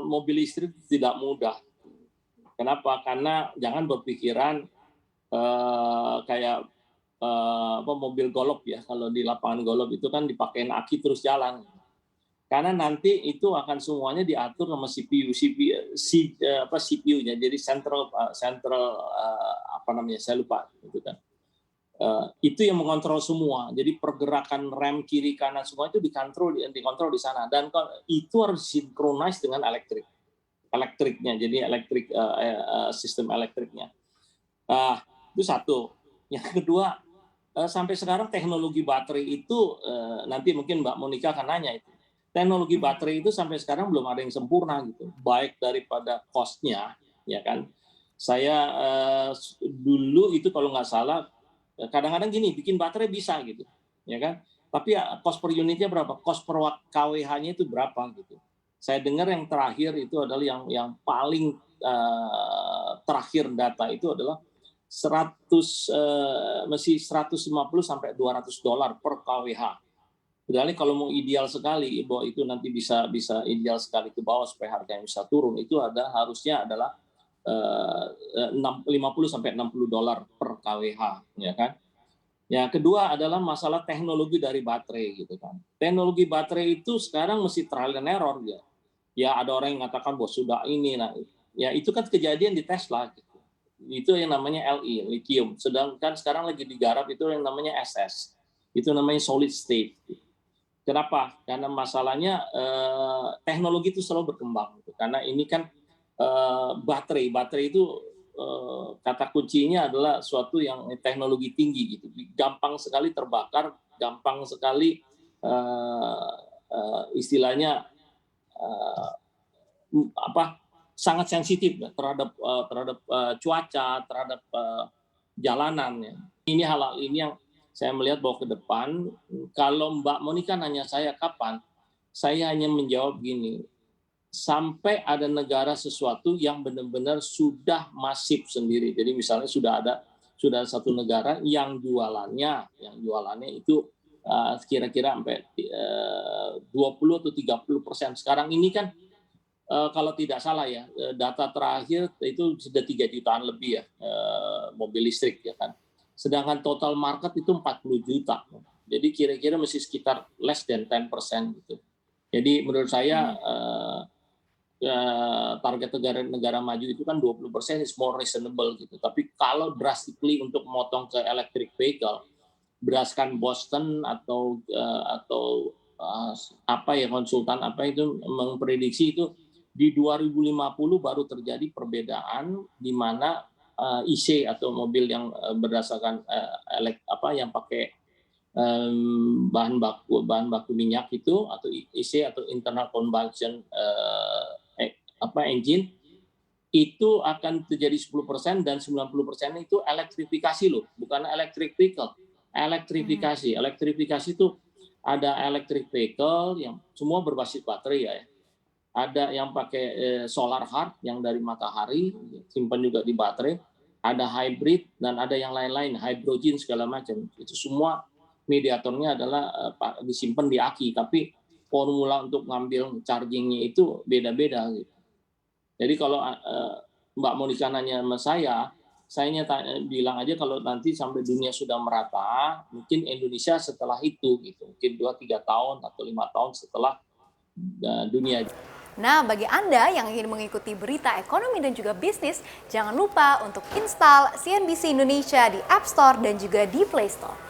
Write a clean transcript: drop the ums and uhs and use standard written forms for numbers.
Mobil listrik tidak mudah. Kenapa? Karena jangan berpikiran kayak mobil golf ya. Kalau di lapangan golf itu kan dipakein aki terus jalan. Karena nanti itu akan semuanya diatur sama CPU-nya. Jadi central saya lupa gitu kan. Itu yang mengontrol semua. Jadi pergerakan rem kiri kanan semua itu dikontrol di sana, dan itu harus sinkronis dengan elektriknya. Jadi sistem elektriknya. Itu satu. Yang kedua, sampai sekarang teknologi baterai itu nanti mungkin Mbak Monica akan nanya itu. Teknologi baterai itu sampai sekarang belum ada yang sempurna gitu. Baik daripada cost-nya, ya kan. Saya dulu itu kalau nggak salah kadang-kadang gini, bikin baterai bisa gitu, ya kan? Tapi cost per unitnya berapa? Cost per kWh-nya itu berapa gitu? Saya dengar yang terakhir itu adalah yang paling terakhir data itu adalah 150 sampai $200 per kWh. Berarti kalau mau ideal sekali, bahwa itu nanti bisa ideal sekali ke bawah supaya harganya bisa turun, itu harusnya adalah 50 sampai $60 per kWh, ya kan? Yang kedua adalah masalah teknologi dari baterai gitu kan. Teknologi baterai itu sekarang mesti trial and error ya. Ya ada orang yang mengatakan bahwa sudah ini, nah ya itu kan kejadian di Tesla gitu. Itu yang namanya Li, lithium. Sedangkan sekarang lagi digarap itu yang namanya SS. Itu namanya solid state. Kenapa? Karena masalahnya teknologi itu selalu berkembang gitu. Karena ini kan baterai itu kata kuncinya adalah suatu yang teknologi tinggi gitu, gampang sekali terbakar, gampang sekali istilahnya sangat sensitif terhadap cuaca, terhadap jalanan. Ini hal ini yang saya melihat bahwa ke depan, kalau Mbak Monica nanya saya kapan, saya hanya menjawab gini. Sampai ada negara sesuatu yang benar-benar sudah masif sendiri. Jadi misalnya sudah ada satu negara yang jualannya itu kira-kira sampai 20 atau 30%. Sekarang ini kan kalau tidak salah ya, data terakhir itu sudah 3 jutaan lebih ya mobil listrik ya kan. Sedangkan total market itu 40 juta. Jadi kira-kira masih sekitar less than 10% gitu. Jadi menurut saya target negara maju itu kan 20% is more reasonable gitu. Tapi kalau drastically untuk memotong ke electric vehicle, berdasarkan Boston atau konsultan itu memprediksi itu di 2050 baru terjadi perbedaan di mana IC atau mobil yang berdasarkan yang pakai bahan baku minyak itu atau IC atau internal combustion engine itu akan terjadi 10% dan 90% itu elektrifikasi loh, bukan electric vehicle. Elektrifikasi itu ada electric vehicle yang semua berbasis baterai ya. Ada yang pakai solar heart yang dari matahari, simpan juga di baterai. Ada hybrid dan ada yang lain-lain, hydrogen segala macam. Itu semua mediatornya adalah disimpan di aki, tapi formula untuk ngambil chargingnya itu beda-beda gitu. Jadi kalau Mbak Monica nanya sama saya bilang aja kalau nanti sampai dunia sudah merata, mungkin Indonesia setelah itu gitu, mungkin 2-3 tahun atau 5 tahun setelah dunia. Nah, bagi Anda yang ingin mengikuti berita ekonomi dan juga bisnis, jangan lupa untuk install CNBC Indonesia di App Store dan juga di Play Store.